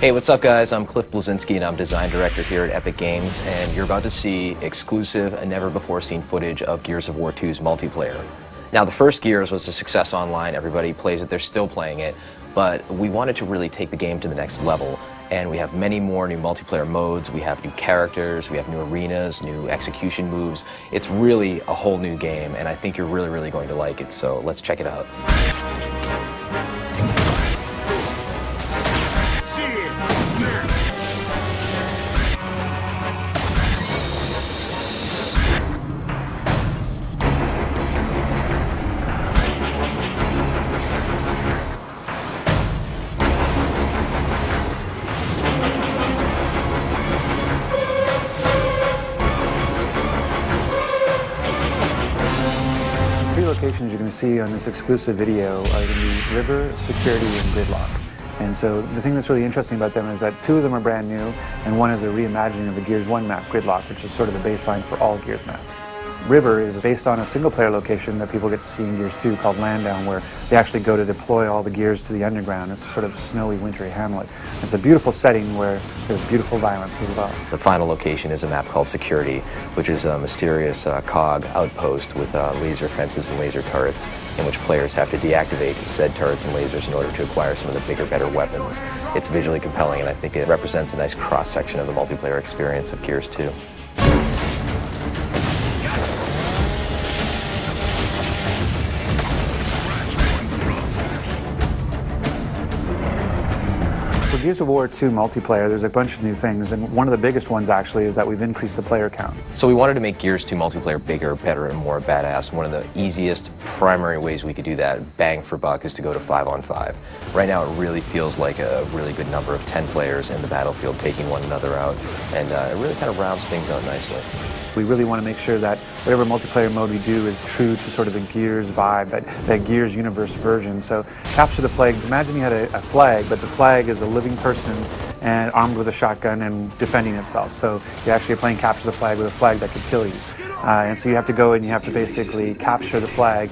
Hey, what's up guys? I'm Cliff Bleszinski and I'm design director here at Epic Games, and you're about to see exclusive and never before seen footage of Gears of War 2's multiplayer. Now the first Gears was a success online, everybody plays it, they're still playing it, but we wanted to really take the game to the next level, and we have many more new multiplayer modes, we have new characters, we have new arenas, new execution moves. It's really a whole new game, and I think you're really going to like it, so let's check it out. Three locations you're going to see on this exclusive video are going to be River, Security, and Gridlock. And so the thing that's really interesting about them is that two of them are brand new, and one is a reimagining of the Gears 1 map, Gridlock, which is sort of the baseline for all Gears maps. River is based on a single-player location that people get to see in Gears 2 called Landdown, where they actually go to deploy all the gears to the underground. It's a sort of snowy, wintry hamlet. It's a beautiful setting where there's beautiful violence as well. The final location is a map called Security, which is a mysterious COG outpost with laser fences and laser turrets, in which players have to deactivate said turrets and lasers in order to acquire some of the bigger, better weapons. It's visually compelling, and I think it represents a nice cross-section of the multiplayer experience of Gears 2. For Gears of War 2 multiplayer, there's a bunch of new things, and one of the biggest ones actually is that we've increased the player count. So we wanted to make Gears 2 multiplayer bigger, better, and more badass. One of the easiest primary ways we could do that, bang for buck, is to go to 5-on-5. Right now it really feels like a really good number of 10 players in the battlefield taking one another out, and it really kind of rounds things out nicely. We really want to make sure that whatever multiplayer mode we do is true to sort of the Gears vibe, that Gears universe version. So capture the flag. Imagine you had a flag, but the flag is a living person and armed with a shotgun and defending itself. So you actually are playing capture the flag with a flag that could kill you. And so you have to go and you have to basically capture the flag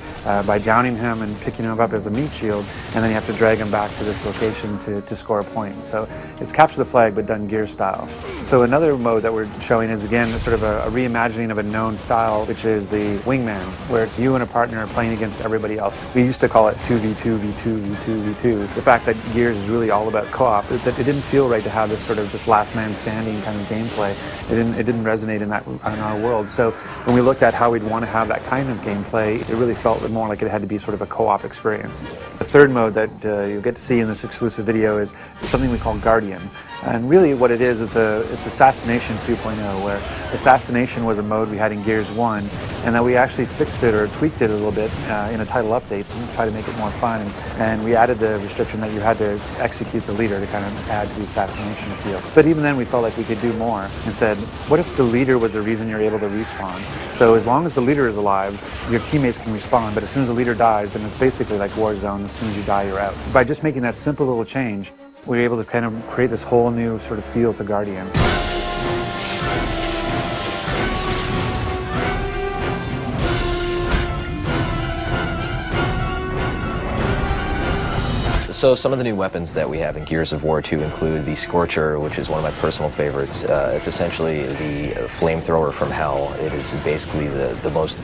by downing him and picking him up as a meat shield, and then you have to drag him back to this location to score a point. So it's capture the flag but done Gear style. So another mode that we're showing is again sort of a reimagining of a known style, which is the Wingman, where it's you and a partner playing against everybody else. We used to call it 2v2, v2, v2, v2. The fact that Gears is really all about co-op, it didn't feel right to have this sort of just last man standing kind of gameplay. It didn't resonate in our world. So when we looked at how we'd want to have that kind of gameplay, it really felt more like it had to be sort of a co-op experience. The third mode that you'll get to see in this exclusive video is something we call Guardian. And really what it is, it's Assassination 2.0, where Assassination was a mode we had in Gears 1, and that we actually fixed it or tweaked it a little bit in a title update to try to make it more fun. And we added the restriction that you had to execute the leader to kind of add to the assassination feel. But even then we felt like we could do more and said, what if the leader was the reason you're able to respawn? So as long as the leader is alive, your teammates can respawn, but as soon as the leader dies, then it's basically like Warzone. As soon as you die, you're out. By just making that simple little change, we were able to kind of create this whole new sort of feel to Guardian. So some of the new weapons that we have in Gears of War 2 include the Scorcher, which is one of my personal favorites. It's essentially the flamethrower from hell. It is basically the most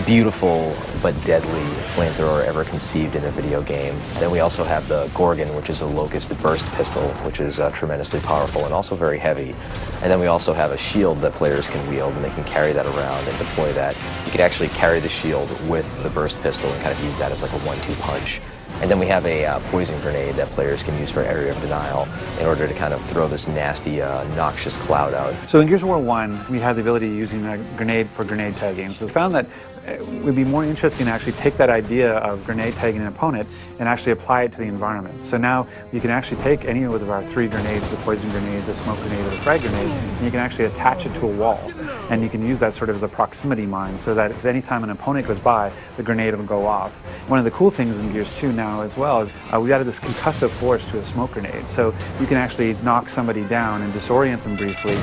beautiful but deadly flamethrower ever conceived in a video game. Then we also have the Gorgon, which is a Locust burst pistol, which is tremendously powerful and also very heavy. And then we also have a shield that players can wield, and they can carry that around and deploy that. You could actually carry the shield with the burst pistol and kind of use that as like a 1-2 punch. And then we have a poison grenade that players can use for area of denial in order to kind of throw this nasty, noxious cloud out. So in Gears of War 1, we had the ability of using a grenade for grenade tagging. So we found that it would be more interesting to actually take that idea of grenade tagging an opponent and actually apply it to the environment. So now you can actually take any of our 3 grenades, the poison grenade, the smoke grenade, or the frag grenade, and you can actually attach it to a wall. And you can use that sort of as a proximity mine, so that if any time an opponent goes by, the grenade will go off. One of the cool things in Gears 2 now as well is we added this concussive force to a smoke grenade. So you can actually knock somebody down and disorient them briefly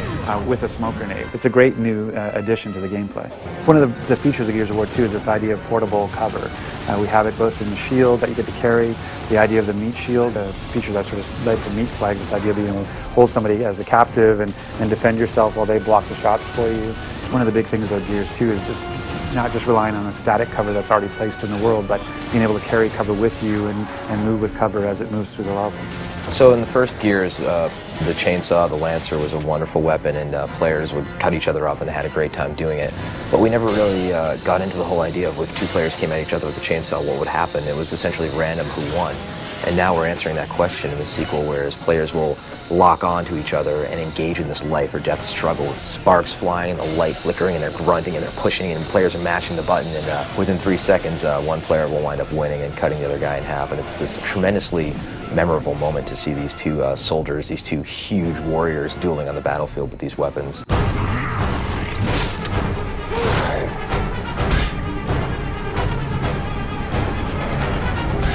with a smoke grenade. It's a great new addition to the gameplay. One of the features of Gears of of War 2 is this idea of portable cover. We have it both in the shield that you get to carry, the idea of the meat shield, a feature that sort of led to Meat Flag, this idea of being able to hold somebody as a captive and defend yourself while they block the shots for you. One of the big things about Gears 2 is just not just relying on a static cover that's already placed in the world, but being able to carry cover with you and move with cover as it moves through the level. So in the first Gears, the chainsaw, the Lancer, was a wonderful weapon, and players would cut each other up, and they had a great time doing it. But we never really got into the whole idea of if two players came at each other with a chainsaw, what would happen. It was essentially random who won. And now we're answering that question in the sequel, whereas players will lock onto each other and engage in this life or death struggle with sparks flying and the light flickering, and they're grunting and they're pushing, and players are mashing the button, and within 3 seconds one player will wind up winning and cutting the other guy in half. And it's this tremendously memorable moment to see these two soldiers, these two huge warriors, dueling on the battlefield with these weapons.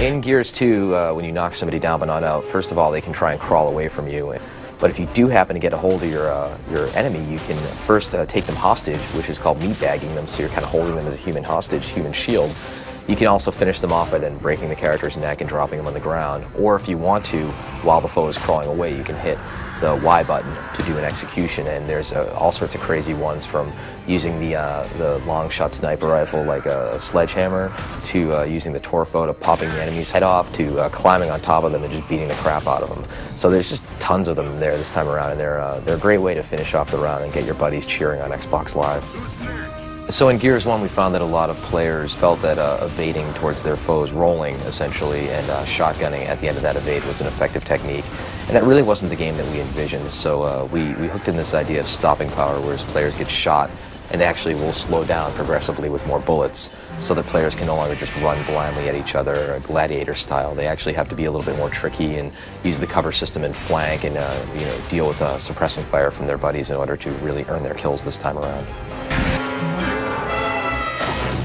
In Gears 2, when you knock somebody down but not out, first of all, they can try and crawl away from you. But if you do happen to get a hold of your enemy, you can first take them hostage, which is called meatbagging them, so you're kind of holding them as a human hostage, human shield. You can also finish them off by then breaking the character's neck and dropping them on the ground. Or if you want to, while the foe is crawling away, you can hit the Y button to do an execution. And there's all sorts of crazy ones, from using the long shot sniper rifle like a sledgehammer, to using the torque bow to popping the enemy's head off, to climbing on top of them and just beating the crap out of them. So there's just tons of them there this time around, and they're a great way to finish off the round and get your buddies cheering on Xbox Live. So in Gears 1, we found that a lot of players felt that evading towards their foes, rolling essentially, and shotgunning at the end of that evade was an effective technique. And that really wasn't the game that we envisioned, so we hooked in this idea of stopping power, whereas players get shot and they actually will slow down progressively with more bullets, so that players can no longer just run blindly at each other, gladiator style. They actually have to be a little bit more tricky and use the cover system and flank and deal with suppressing fire from their buddies in order to really earn their kills this time around.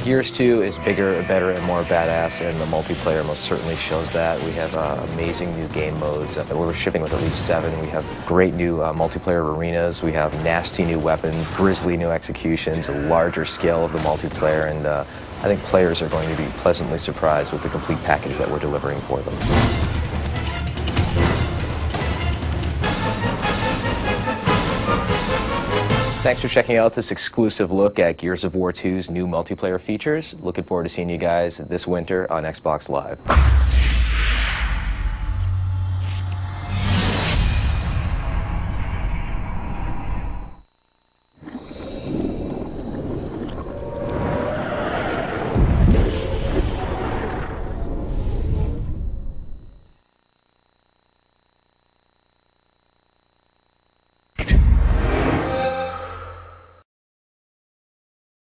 Gears 2 is bigger, better, and more badass, and the multiplayer most certainly shows that. We have amazing new game modes. We're shipping with at least 7. We have great new multiplayer arenas. We have nasty new weapons, grisly new executions, a larger scale of the multiplayer, and I think players are going to be pleasantly surprised with the complete package that we're delivering for them. Thanks for checking out this exclusive look at Gears of War 2's new multiplayer features. Looking forward to seeing you guys this winter on Xbox Live.